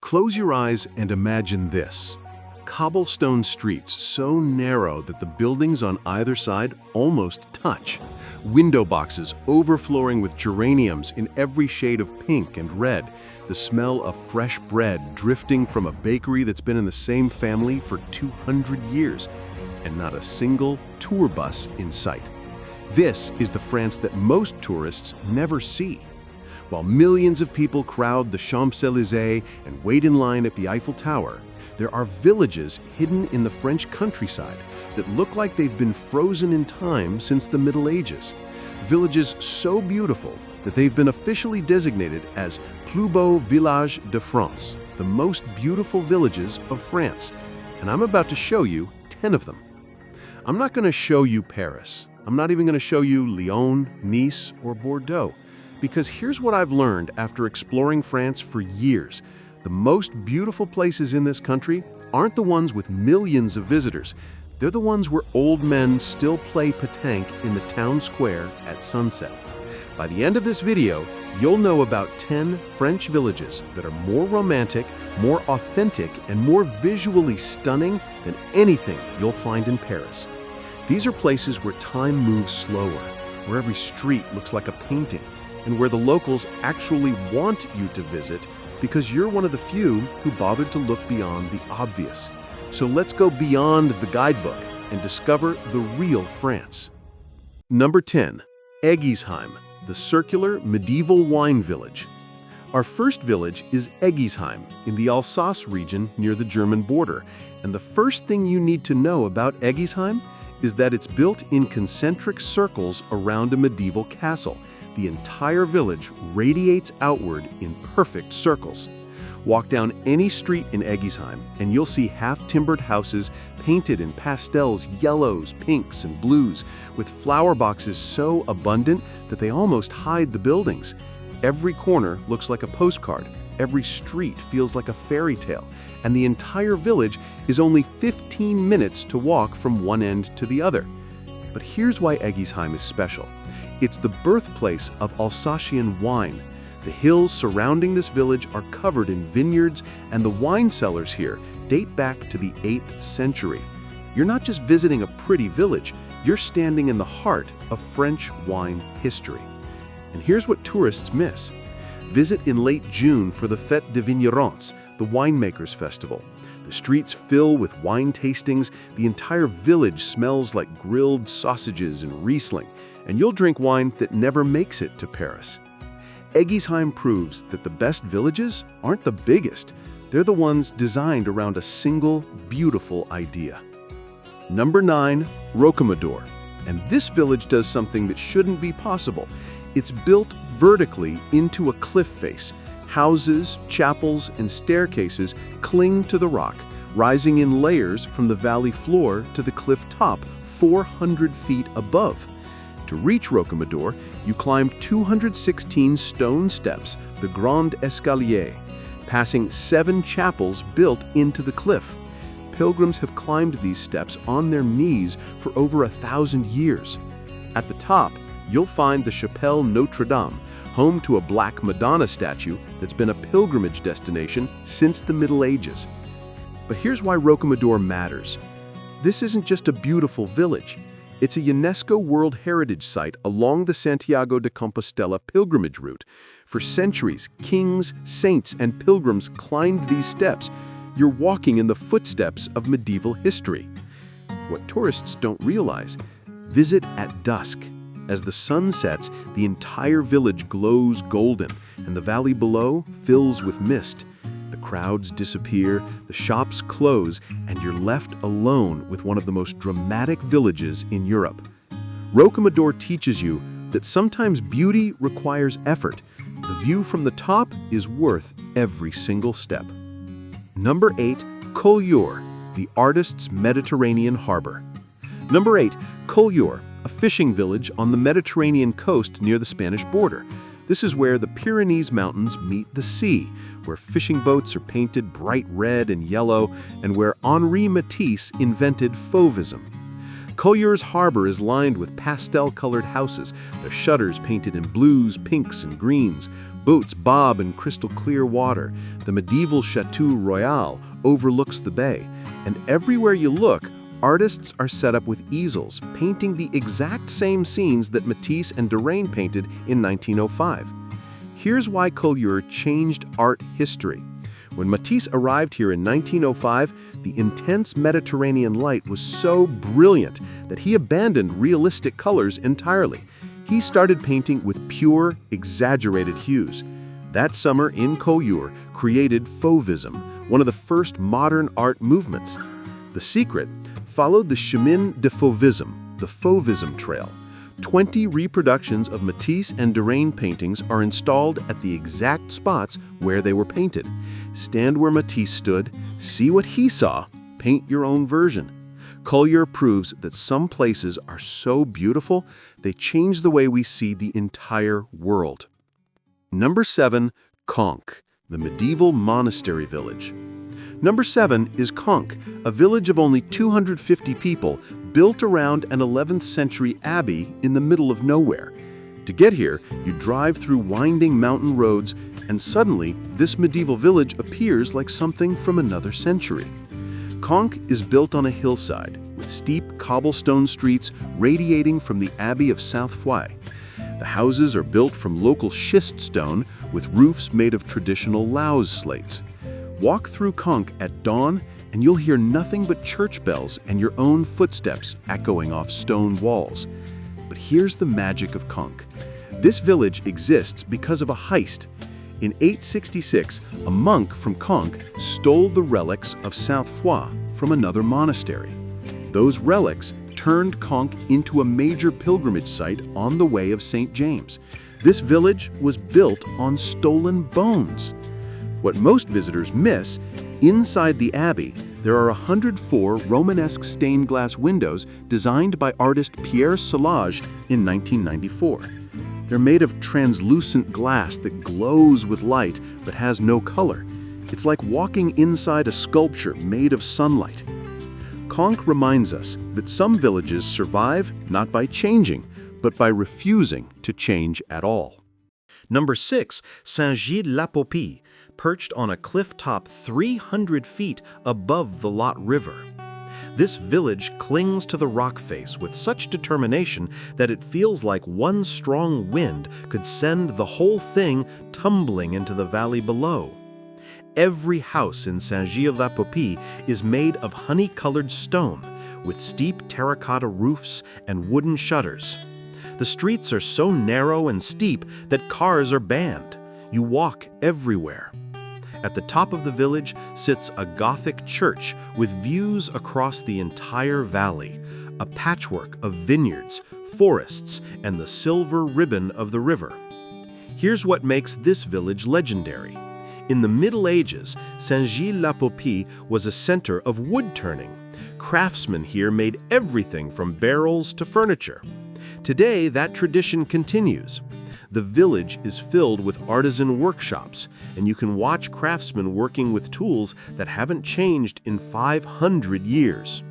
Close your eyes and imagine this. Cobblestone streets so narrow that the buildings on either side almost touch. Window boxes overflowing with geraniums in every shade of pink and red. The smell of fresh bread drifting from a bakery that's been in the same family for 200 years. And not a single tour bus in sight. This is the France that most tourists never see. While millions of people crowd the Champs-Élysées and wait in line at the Eiffel Tower, there are villages hidden in the French countryside that look like they've been frozen in time since the Middle Ages. Villages so beautiful that they've been officially designated as Plus beau village de France, the most beautiful villages of France. And I'm about to show you 10 of them. I'm not going to show you Paris. I'm not even going to show you Lyon, Nice, or Bordeaux. Because here's what I've learned after exploring France for years. The most beautiful places in this country aren't the ones with millions of visitors. They're the ones where old men still play pétanque in the town square at sunset. By the end of this video, you'll know about 10 French villages that are more romantic, more authentic, and more visually stunning than anything you'll find in Paris. These are places where time moves slower, where every street looks like a painting, and where the locals actually want you to visit because you're one of the few who bothered to look beyond the obvious. So let's go beyond the guidebook and discover the real France. Number 10. Eguisheim, the circular medieval wine village. Our first village is Eguisheim in the Alsace region near the German border. And the first thing you need to know about Eguisheim is that it's built in concentric circles around a medieval castle. The entire village radiates outward in perfect circles. Walk down any street in Eguisheim and you'll see half-timbered houses painted in pastels, yellows, pinks, and blues, with flower boxes so abundant that they almost hide the buildings. Every corner looks like a postcard, every street feels like a fairy tale, and the entire village is only 15 minutes to walk from one end to the other. But here's why Eguisheim is special. It's the birthplace of Alsatian wine. The hills surrounding this village are covered in vineyards, and the wine cellars here date back to the 8th century. You're not just visiting a pretty village, you're standing in the heart of French wine history. And here's what tourists miss. Visit in late June for the Fête des Vignerons, the winemakers' festival. The streets fill with wine tastings, the entire village smells like grilled sausages and Riesling, and you'll drink wine that never makes it to Paris. Eguisheim proves that the best villages aren't the biggest, they're the ones designed around a single, beautiful idea. Number 9. Rocamadour. And this village does something that shouldn't be possible. It's built vertically into a cliff face. Houses, chapels, and staircases cling to the rock, rising in layers from the valley floor to the cliff top 400 feet above. To reach Rocamadour, you climb 216 stone steps, the Grand Escalier, passing 7 chapels built into the cliff. Pilgrims have climbed these steps on their knees for over 1,000 years. At the top, you'll find the Chapelle Notre Dame, home to a Black Madonna statue that's been a pilgrimage destination since the Middle Ages. But here's why Rocamadour matters. This isn't just a beautiful village. It's a UNESCO World Heritage Site along the Santiago de Compostela pilgrimage route. For centuries, kings, saints, and pilgrims climbed these steps. You're walking in the footsteps of medieval history. What tourists don't realize, visit at dusk. As the sun sets, the entire village glows golden, and the valley below fills with mist. The crowds disappear, the shops close, and you're left alone with one of the most dramatic villages in Europe. Rocamadour teaches you that sometimes beauty requires effort. The view from the top is worth every single step. Number 8. Collioure, the artist's Mediterranean harbor. Number 8. Collioure, a fishing village on the Mediterranean coast near the Spanish border. This is where the Pyrenees Mountains meet the sea, where fishing boats are painted bright red and yellow, and where Henri Matisse invented Fauvism. Collioure's harbor is lined with pastel-colored houses, their shutters painted in blues, pinks, and greens. Boats bob in crystal clear water. The medieval Chateau Royal overlooks the bay. And everywhere you look, artists are set up with easels, painting the exact same scenes that Matisse and Derain painted in 1905. Here's why Collioure changed art history. When Matisse arrived here in 1905, the intense Mediterranean light was so brilliant that he abandoned realistic colors entirely. He started painting with pure, exaggerated hues. That summer in Collioure created Fauvism, one of the first modern art movements. The secret followed the Chemin de Fauvism, the Fauvism Trail. 20 reproductions of Matisse and Derain paintings are installed at the exact spots where they were painted. Stand where Matisse stood, see what he saw, paint your own version. Collioure proves that some places are so beautiful, they change the way we see the entire world. Number 7, Conques, the medieval monastery village. Number 7 is Conques, a village of only 250 people built around an 11th century abbey in the middle of nowhere. To get here, you drive through winding mountain roads, and suddenly this medieval village appears like something from another century. Conques is built on a hillside, with steep cobblestone streets radiating from the Abbey of Saint-Foy. The houses are built from local schist stone with roofs made of traditional Laus slates. Walk through Conques at dawn and you'll hear nothing but church bells and your own footsteps echoing off stone walls. But here's the magic of Conques. This village exists because of a heist. In 866, a monk from Conques stole the relics of Saint-Foy from another monastery. Those relics turned Conques into a major pilgrimage site on the Way of St. James. This village was built on stolen bones. What most visitors miss, inside the abbey, there are 104 Romanesque stained glass windows designed by artist Pierre Solage in 1994. They're made of translucent glass that glows with light but has no color. It's like walking inside a sculpture made of sunlight. Conques reminds us that some villages survive not by changing, but by refusing to change at all. Number 6, Saint-Cirq-Lapopie, perched on a cliff top 300 feet above the Lot River. This village clings to the rock face with such determination that it feels like one strong wind could send the whole thing tumbling into the valley below. Every house in Saint-Cirq-Lapopie is made of honey-colored stone, with steep terracotta roofs and wooden shutters. The streets are so narrow and steep that cars are banned. You walk everywhere. At the top of the village sits a Gothic church with views across the entire valley, a patchwork of vineyards, forests, and the silver ribbon of the river. Here's what makes this village legendary. In the Middle Ages, Saint-Cirq-Lapopie was a center of wood turning. Craftsmen here made everything from barrels to furniture. Today, that tradition continues. The village is filled with artisan workshops, and you can watch craftsmen working with tools that haven't changed in 500 years.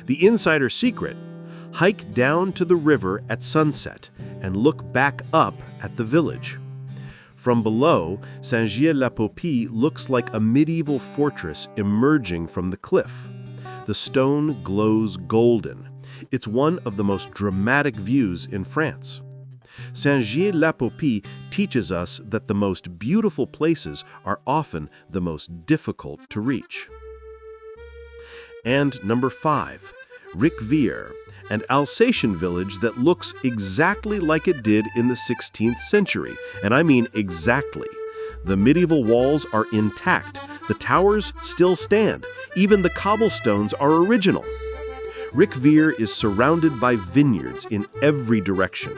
The insider secret: hike down to the river at sunset and look back up at the village. From below, Saint-Cirq-Lapopie looks like a medieval fortress emerging from the cliff. The stone glows golden. It's one of the most dramatic views in France. Saint-Cirq-Lapopie teaches us that the most beautiful places are often the most difficult to reach. And number 5, Riquewihr, an Alsatian village that looks exactly like it did in the 16th century, and I mean exactly. The medieval walls are intact, the towers still stand, even the cobblestones are original. Riquewihr is surrounded by vineyards in every direction.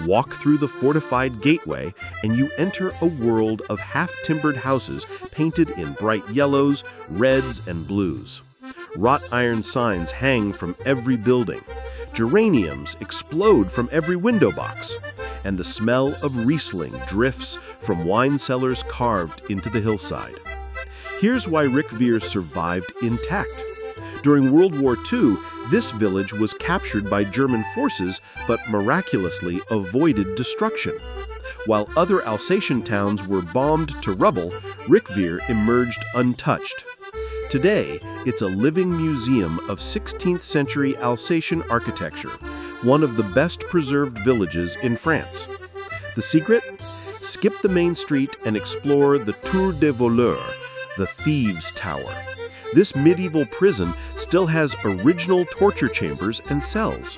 Walk through the fortified gateway and you enter a world of half-timbered houses painted in bright yellows, reds, and blues. Wrought iron signs hang from every building. Geraniums explode from every window box. And the smell of Riesling drifts from wine cellars carved into the hillside. Here's why Riquewihr survived intact. During World War II, this village was captured by German forces but miraculously avoided destruction. While other Alsatian towns were bombed to rubble, Riquewihr emerged untouched. Today, it's a living museum of 16th century Alsatian architecture, one of the best preserved villages in France. The secret? Skip the main street and explore the Tour des Voleurs, the Thieves' Tower. This medieval prison still has original torture chambers and cells.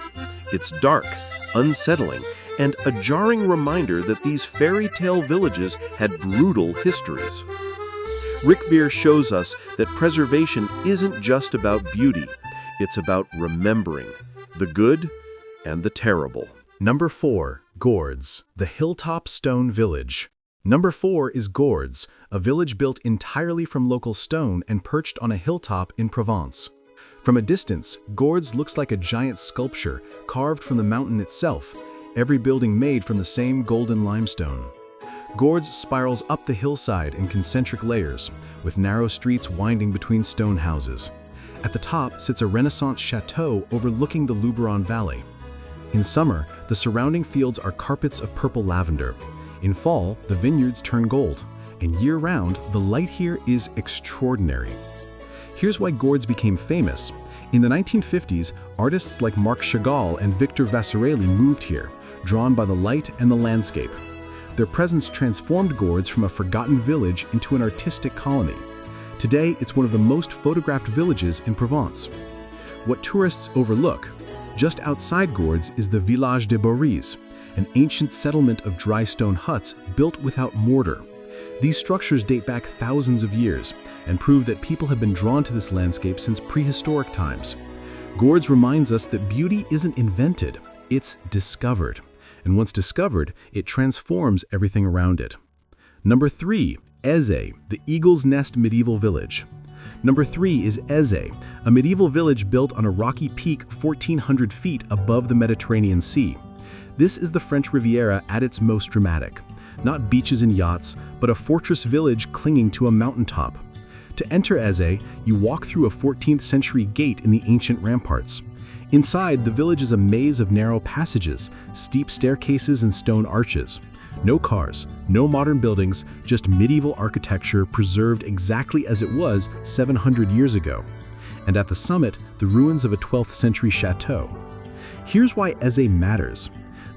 It's dark, unsettling, and a jarring reminder that these fairy tale villages had brutal histories. Riquewihr shows us that preservation isn't just about beauty, it's about remembering the good and the terrible. Number 4. Gordes, the Hilltop Stone Village. Number 4 is Gordes, a village built entirely from local stone and perched on a hilltop in Provence. From a distance, Gordes looks like a giant sculpture carved from the mountain itself, every building made from the same golden limestone. Gordes spirals up the hillside in concentric layers, with narrow streets winding between stone houses. At the top sits a Renaissance chateau overlooking the Luberon Valley. In summer, the surrounding fields are carpets of purple lavender. In fall, the vineyards turn gold, and year-round, the light here is extraordinary. Here's why Gordes became famous. In the 1950s, artists like Marc Chagall and Victor Vasarely moved here, drawn by the light and the landscape. Their presence transformed Gordes from a forgotten village into an artistic colony. Today, it's one of the most photographed villages in Provence. What tourists overlook, just outside Gordes is the Village des Bories, an ancient settlement of dry stone huts built without mortar. These structures date back thousands of years and prove that people have been drawn to this landscape since prehistoric times. Gordes reminds us that beauty isn't invented, it's discovered. And once discovered, it transforms everything around it. Number 3, Eze, the Eagle's Nest medieval village. Number 3 is Eze, a medieval village built on a rocky peak 1,400 feet above the Mediterranean Sea. This is the French Riviera at its most dramatic. Not beaches and yachts, but a fortress village clinging to a mountaintop. To enter Eze, you walk through a 14th century gate in the ancient ramparts. Inside, the village is a maze of narrow passages, steep staircases and stone arches. No cars, no modern buildings, just medieval architecture preserved exactly as it was 700 years ago. And at the summit, the ruins of a 12th century chateau. Here's why Eze matters.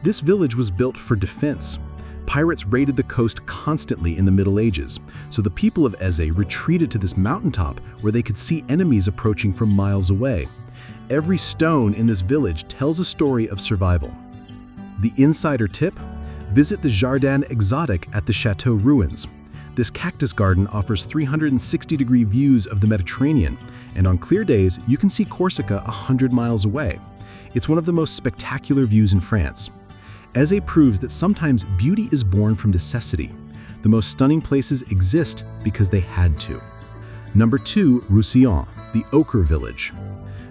This village was built for defense. Pirates raided the coast constantly in the Middle Ages, so the people of Eze retreated to this mountaintop where they could see enemies approaching from miles away. Every stone in this village tells a story of survival. The insider tip? Visit the Jardin Exotique at the chateau ruins. This cactus garden offers 360-degree views of the Mediterranean, and on clear days, you can see Corsica 100 miles away. It's one of the most spectacular views in France. Eze proves that sometimes beauty is born from necessity. The most stunning places exist because they had to. Number 2, Roussillon, the Ochre village.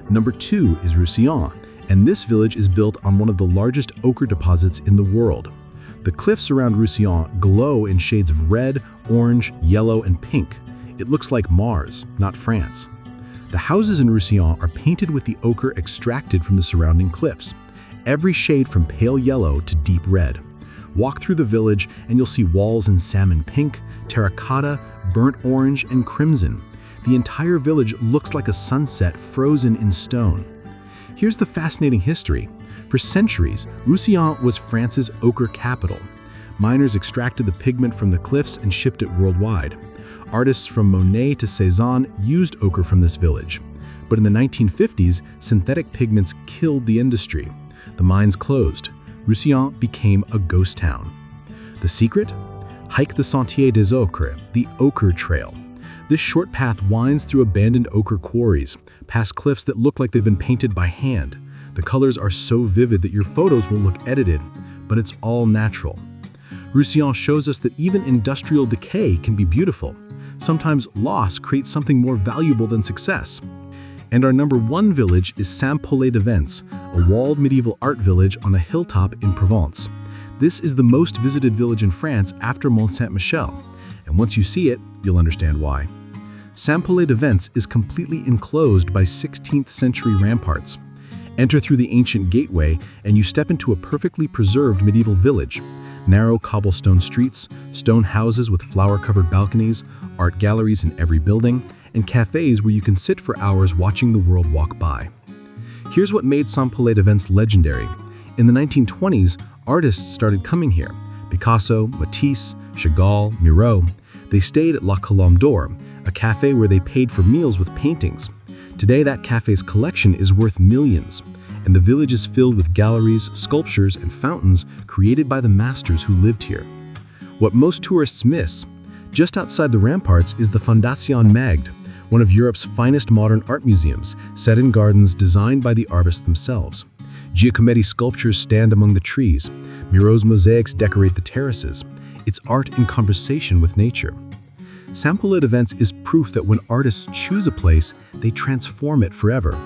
Number 2 is Roussillon, and this village is built on one of the largest ochre deposits in the world. The cliffs around Roussillon glow in shades of red, orange, yellow, and pink. It looks like Mars, not France. The houses in Roussillon are painted with the ochre extracted from the surrounding cliffs, every shade from pale yellow to deep red. Walk through the village and you'll see walls in salmon pink, terracotta, burnt orange, and crimson. The entire village looks like a sunset frozen in stone. Here's the fascinating history. For centuries, Roussillon was France's ochre capital. Miners extracted the pigment from the cliffs and shipped it worldwide. Artists from Monet to Cézanne used ochre from this village. But in the 1950s, synthetic pigments killed the industry. The mines closed. Roussillon became a ghost town. The secret? Hike the Sentier des Ocres, the Ochre Trail. This short path winds through abandoned ochre quarries, past cliffs that look like they've been painted by hand. The colors are so vivid that your photos will look edited, but it's all natural. Roussillon shows us that even industrial decay can be beautiful. Sometimes loss creates something more valuable than success. And our number 1 village is Saint-Paul-de-Vence, a walled medieval art village on a hilltop in Provence. This is the most visited village in France after Mont Saint-Michel, and once you see it, you'll understand why. Saint-Paul-de-Vence is completely enclosed by 16th century ramparts. Enter through the ancient gateway and you step into a perfectly preserved medieval village. Narrow cobblestone streets, stone houses with flower-covered balconies, art galleries in every building, and cafes where you can sit for hours watching the world walk by. Here's what made Saint-Paul-de-Vence legendary. In the 1920s, artists started coming here. Picasso, Matisse, Chagall, Miro. They stayed at La Collioure, a cafe where they paid for meals with paintings. Today, that cafe's collection is worth millions, and the village is filled with galleries, sculptures, and fountains created by the masters who lived here. What most tourists miss, just outside the ramparts is the Fondation Magde, one of Europe's finest modern art museums, set in gardens designed by the artists themselves. Giacometti's sculptures stand among the trees. Miro's mosaics decorate the terraces. It's art in conversation with nature. Saint-Paul-de-Vence is proof that when artists choose a place, they transform it forever.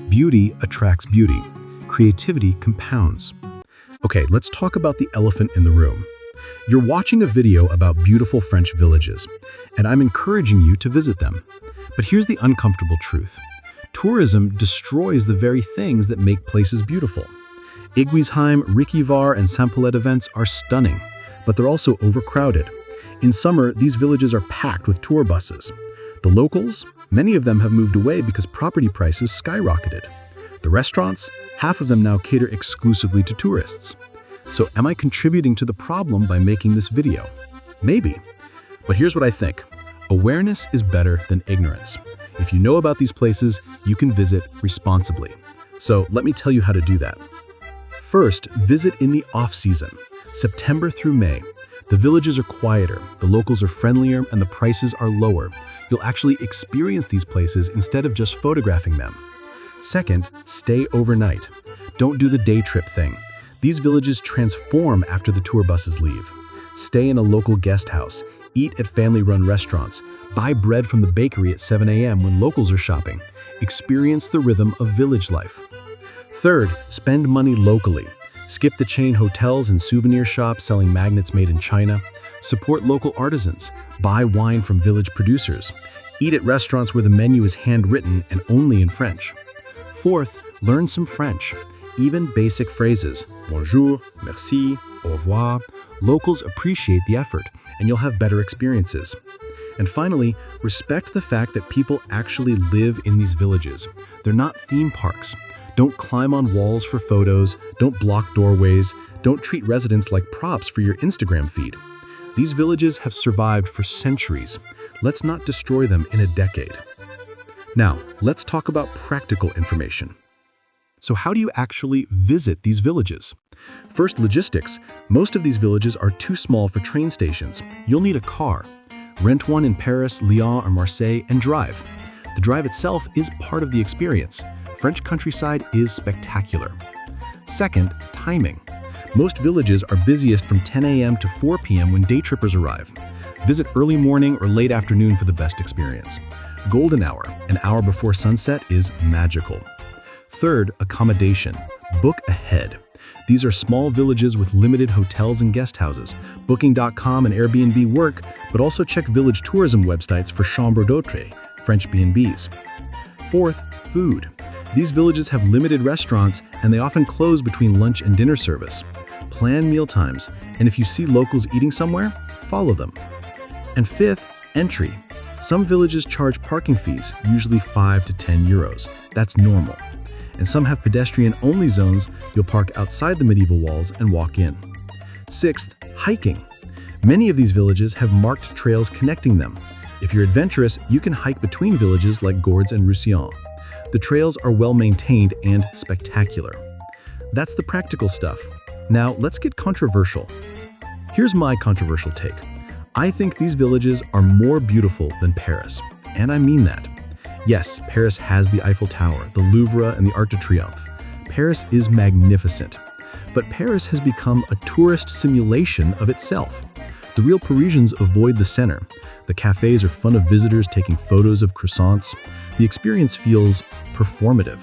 Beauty attracts beauty. Creativity compounds. Okay, let's talk about the elephant in the room. You're watching a video about beautiful French villages, and I'm encouraging you to visit them. But here's the uncomfortable truth. Tourism destroys the very things that make places beautiful. Eguisheim, Riquewihr, and Saint-Paul-de-Vence are stunning, but they're also overcrowded. In summer, these villages are packed with tour buses. The locals, many of them have moved away because property prices skyrocketed. The restaurants, half of them now cater exclusively to tourists. So am I contributing to the problem by making this video? Maybe. But here's what I think. Awareness is better than ignorance. If you know about these places, you can visit responsibly. So let me tell you how to do that. First, visit in the off-season, September through May. The villages are quieter, the locals are friendlier, and the prices are lower. You'll actually experience these places instead of just photographing them. Second, stay overnight. Don't do the day trip thing. These villages transform after the tour buses leave. Stay in a local guest house, eat at family-run restaurants, buy bread from the bakery at 7 a.m. when locals are shopping. Experience the rhythm of village life. Third, spend money locally. Skip the chain hotels and souvenir shops selling magnets made in China. Support local artisans. Buy wine from village producers. Eat at restaurants where the menu is handwritten and only in French. Fourth, learn some French. Even basic phrases, bonjour, merci, au revoir. Locals appreciate the effort, and you'll have better experiences. And finally, respect the fact that people actually live in these villages. They're not theme parks. Don't climb on walls for photos, don't block doorways, don't treat residents like props for your Instagram feed. These villages have survived for centuries. Let's not destroy them in a decade. Now, let's talk about practical information. So how do you actually visit these villages? First, logistics. Most of these villages are too small for train stations. You'll need a car. Rent one in Paris, Lyon, or Marseille and drive. The drive itself is part of the experience. French countryside is spectacular. Second, timing. Most villages are busiest from 10 a.m. to 4 p.m. when day trippers arrive. Visit early morning or late afternoon for the best experience. Golden hour, an hour before sunset, is magical. Third, accommodation. Book ahead. These are small villages with limited hotels and guest houses. Booking.com and Airbnb work, but also check village tourism websites for chambres d'hôtes, French B&Bs. Fourth, food. These villages have limited restaurants, and they often close between lunch and dinner service. Plan meal times, and if you see locals eating somewhere, follow them. And fifth, entry. Some villages charge parking fees, usually 5 to 10 euros. That's normal. And some have pedestrian-only zones. You'll park outside the medieval walls and walk in. Sixth, hiking. Many of these villages have marked trails connecting them. If you're adventurous, you can hike between villages like Gordes and Roussillon. The trails are well-maintained and spectacular. That's the practical stuff. Now, let's get controversial. Here's my controversial take. I think these villages are more beautiful than Paris, and I mean that. Yes, Paris has the Eiffel Tower, the Louvre, and the Arc de Triomphe. Paris is magnificent. But Paris has become a tourist simulation of itself. The real Parisians avoid the center. The cafes are full of visitors taking photos of croissants. The experience feels performative.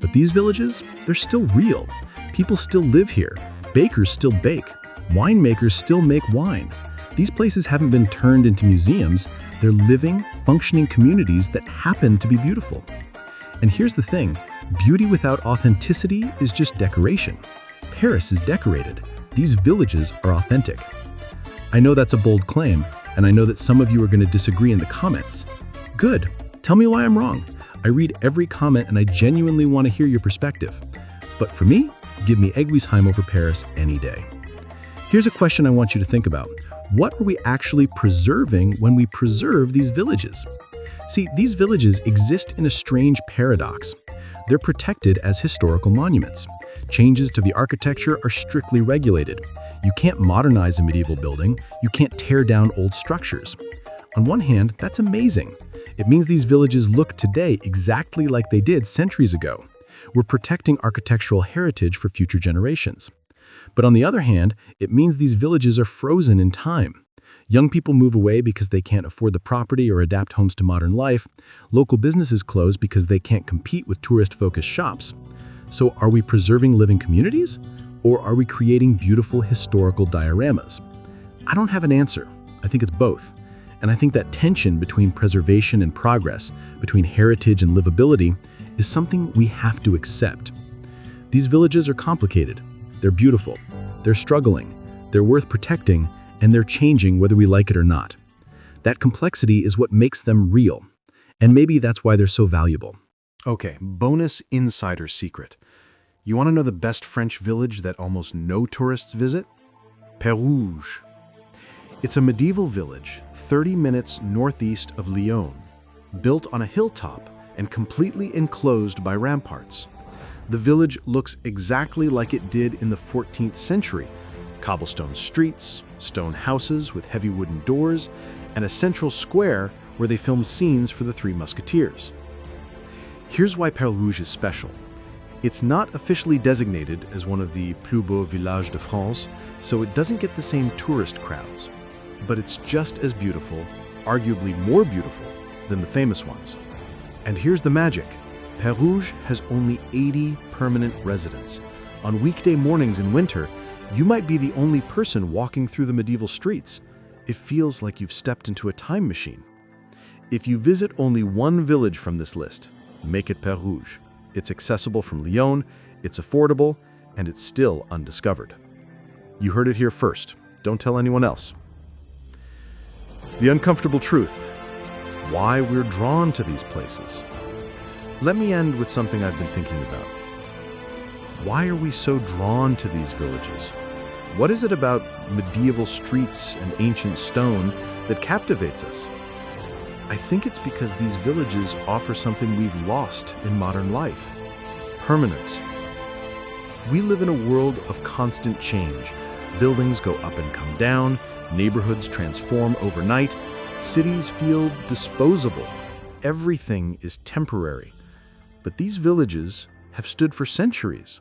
But these villages, they're still real. People still live here. Bakers still bake. Winemakers still make wine. These places haven't been turned into museums. They're living, functioning communities that happen to be beautiful. And here's the thing, beauty without authenticity is just decoration. Paris is decorated. these villages are authentic. I know that's a bold claim, and I know that some of you are going to disagree in the comments. Good. Tell me why I'm wrong. I read every comment and I genuinely want to hear your perspective. But for me, give me Eguisheim over Paris any day. Here's a question I want you to think about. What are we actually preserving when we preserve these villages? See, these villages exist in a strange paradox. They're protected as historical monuments. Changes to the architecture are strictly regulated. You can't modernize a medieval building. You can't tear down old structures. On one hand, that's amazing. It means these villages look today exactly like they did centuries ago. We're protecting architectural heritage for future generations. But on the other hand, it means these villages are frozen in time. Young people move away because they can't afford the property or adapt homes to modern life. Local businesses close because they can't compete with tourist-focused shops. So are we preserving living communities? Or are we creating beautiful historical dioramas? I don't have an answer. I think it's both. And I think that tension between preservation and progress, between heritage and livability, is something we have to accept. These villages are complicated. They're beautiful. They're struggling. They're worth protecting, and they're changing whether we like it or not. That complexity is what makes them real. And maybe that's why they're so valuable. Okay, bonus insider secret. You want to know the best French village that almost no tourists visit? Pérouges. It's a medieval village 30 minutes northeast of Lyon, built on a hilltop and completely enclosed by ramparts. The village looks exactly like it did in the 14th century. Cobblestone streets, stone houses with heavy wooden doors, and a central square where they filmed scenes for the Three Musketeers. Here's why Pérouges is special. It's not officially designated as one of the plus beaux villages de France, so it doesn't get the same tourist crowds. But it's just as beautiful, arguably more beautiful, than the famous ones. And here's the magic. Pérouges has only 80 permanent residents. On weekday mornings in winter, you might be the only person walking through the medieval streets. It feels like you've stepped into a time machine. If you visit only one village from this list, make it Pérouges. It's accessible from Lyon, it's affordable, and it's still undiscovered. You heard it here first. Don't tell anyone else. The uncomfortable truth. Why we're drawn to these places. Let me end with something I've been thinking about. Why are we so drawn to these villages? What is it about medieval streets and ancient stone that captivates us? I think it's because these villages offer something we've lost in modern life: permanence. We live in a world of constant change. Buildings go up and come down, neighborhoods transform overnight, cities feel disposable. Everything is temporary. But these villages have stood for centuries.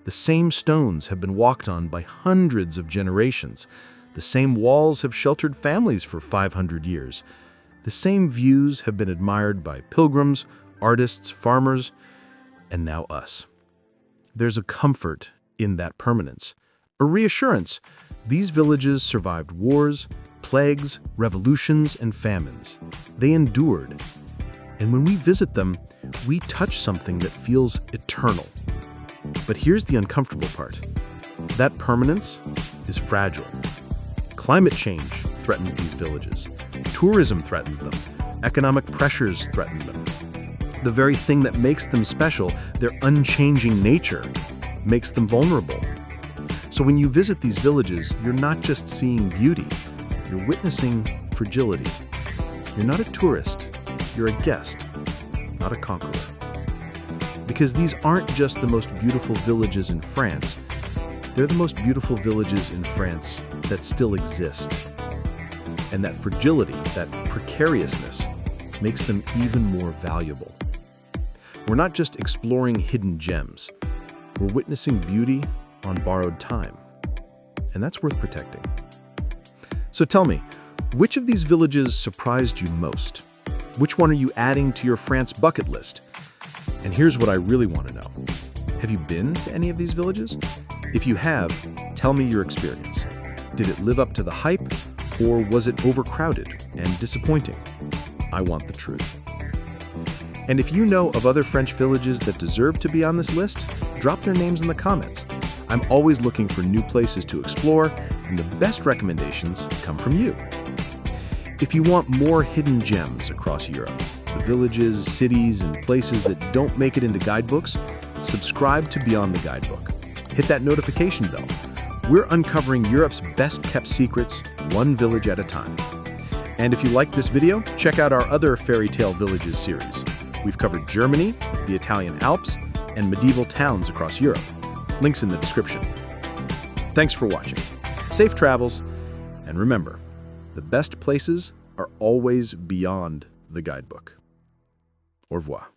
The same stones have been walked on by hundreds of generations. The same walls have sheltered families for 500 years. The same views have been admired by pilgrims, artists, farmers, and now us. There's a comfort in that permanence, a reassurance. These villages survived wars, plagues, revolutions, and famines. They endured. And when we visit them, we touch something that feels eternal. But here's the uncomfortable part. That permanence is fragile. Climate change threatens these villages. Tourism threatens them. Economic pressures threaten them. The very thing that makes them special, their unchanging nature, makes them vulnerable. So when you visit these villages, you're not just seeing beauty, you're witnessing fragility. You're not a tourist, you're a guest, not a conqueror. Because these aren't just the most beautiful villages in France, they're the most beautiful villages in France that still exist. And that fragility, that precariousness, makes them even more valuable. We're not just exploring hidden gems, we're witnessing beauty on borrowed time. And that's worth protecting. So tell me, which of these villages surprised you most? Which one are you adding to your France bucket list? And here's what I really want to know. Have you been to any of these villages? If you have, tell me your experience. Did it live up to the hype, or was it overcrowded and disappointing? I want the truth. And if you know of other French villages that deserve to be on this list, drop their names in the comments. I'm always looking for new places to explore, and the best recommendations come from you. If you want more hidden gems across Europe, the villages, cities, and places that don't make it into guidebooks, subscribe to Beyond the Guidebook. Hit that notification bell. We're uncovering Europe's best-kept secrets, one village at a time. And if you like this video, check out our other Fairy Tale Villages series. We've covered Germany, the Italian Alps, and medieval towns across Europe. Links in the description. Thanks for watching. Safe travels, and remember, the best places are always beyond the guidebook. Au revoir.